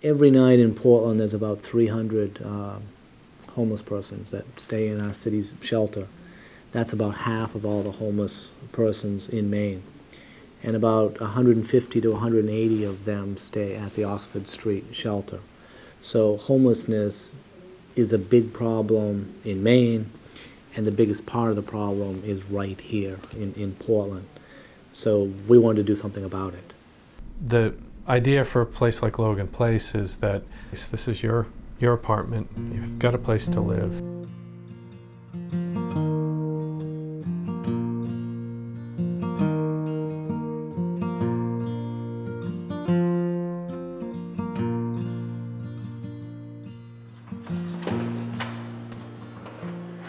Every night in Portland, there's about 300 homeless persons that stay in our city's shelter. That's about half of all the homeless persons in Maine. And about 150 to 180 of them stay at the Oxford Street shelter. So homelessness is a big problem in Maine, and the biggest part of the problem is right here in Portland. So we wanted to do something about it. The idea for a place like Logan Place is that this is your apartment, you've got a place to live.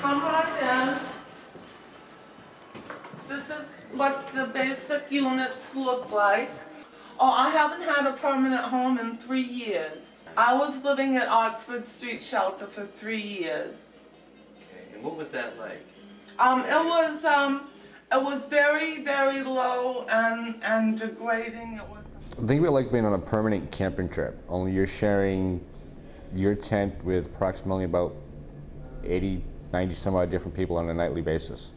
Come on in. This is what the basic units look like. Oh, I haven't had a permanent home in 3 years. I was living at Oxford Street Shelter for 3 years. Okay, and what was that like? It was very, very low and degrading. It was. I think we're like being on a permanent camping trip, only you're sharing your tent with approximately about 80, 90 some odd different people on a nightly basis.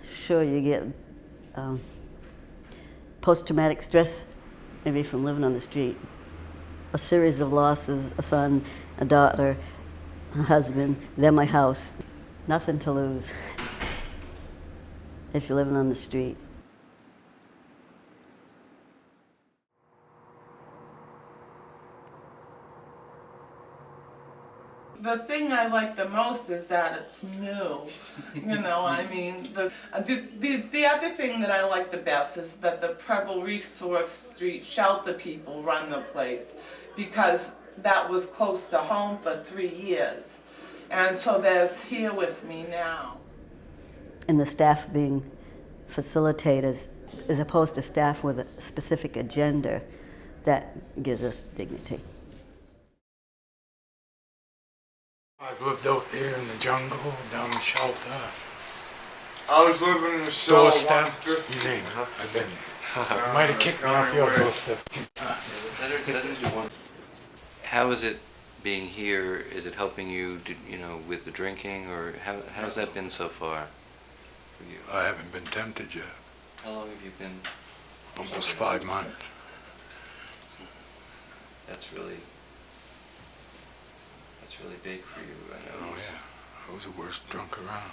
Sure, you get post-traumatic stress, maybe from living on the street. A series of losses, a son, a daughter, a husband, then my house. Nothing to lose if you're living on the street. The thing I like the most is that it's new. You know, I mean, the other thing that I like the best is that the Preble Street shelter people run the place, because that was close to home for 3 years. And so they're here with me now. And the staff being facilitators, as opposed to staff with a specific agenda, that gives us dignity. I've lived out there in the jungle, down the shelter, I was living in a cell doorstep, once. you name it, I've been there. You might have kicked me off your doorstep. How is it being here? Is it helping you, with the drinking, or how's that been so far for you? I haven't been tempted yet. How long have you been? Almost 5 months. That's really big for you. I know. Oh yeah, I was the worst drunk around.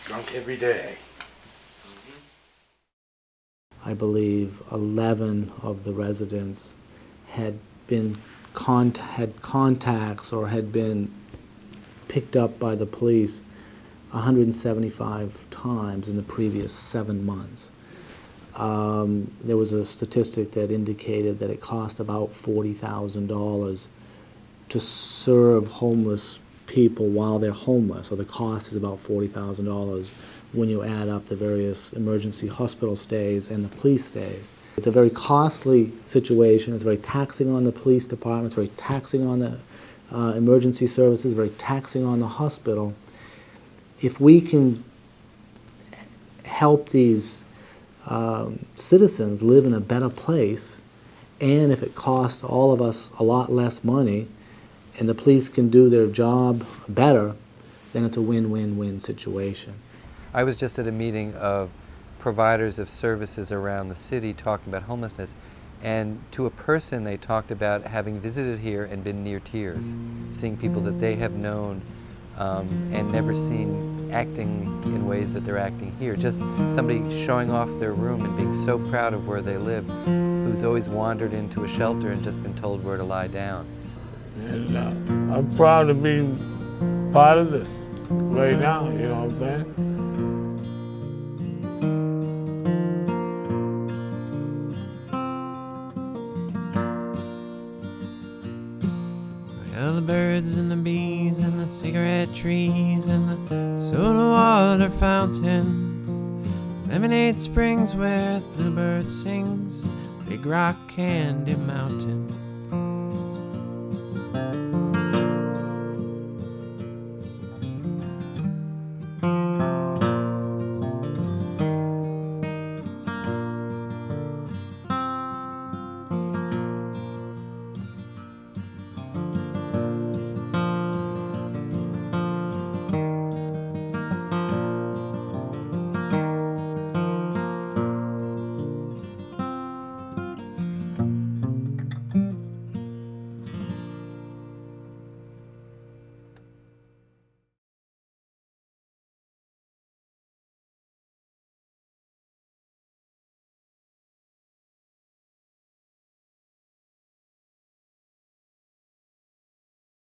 Drunk every day. I believe 11 of the residents had been had contacts or had been picked up by the police 175 times in the previous 7 months. There was a statistic that indicated that it cost about $40,000 to serve homeless people while they're homeless. So the cost is about $40,000 when you add up the various emergency hospital stays and the police stays. It's a very costly situation. It's very taxing on the police department. It's very taxing on the emergency services, very taxing on the hospital. If we can help these citizens live in a better place, and if it costs all of us a lot less money, and the police can do their job better, then it's a win-win-win situation. I was just at a meeting of providers of services around the city talking about homelessness, and to a person they talked about having visited here and been near tears, seeing people that they have known and never seen acting in ways that they're acting here. Just somebody showing off their room and being so proud of where they live, who's always wandered into a shelter and just been told where to lie down. And I'm proud to be part of this right now, you know what I'm saying? Well, the birds and the bees and the cigarette trees and the soda water fountains, lemonade springs where the bluebird sings, Big Rock Candy Mountain.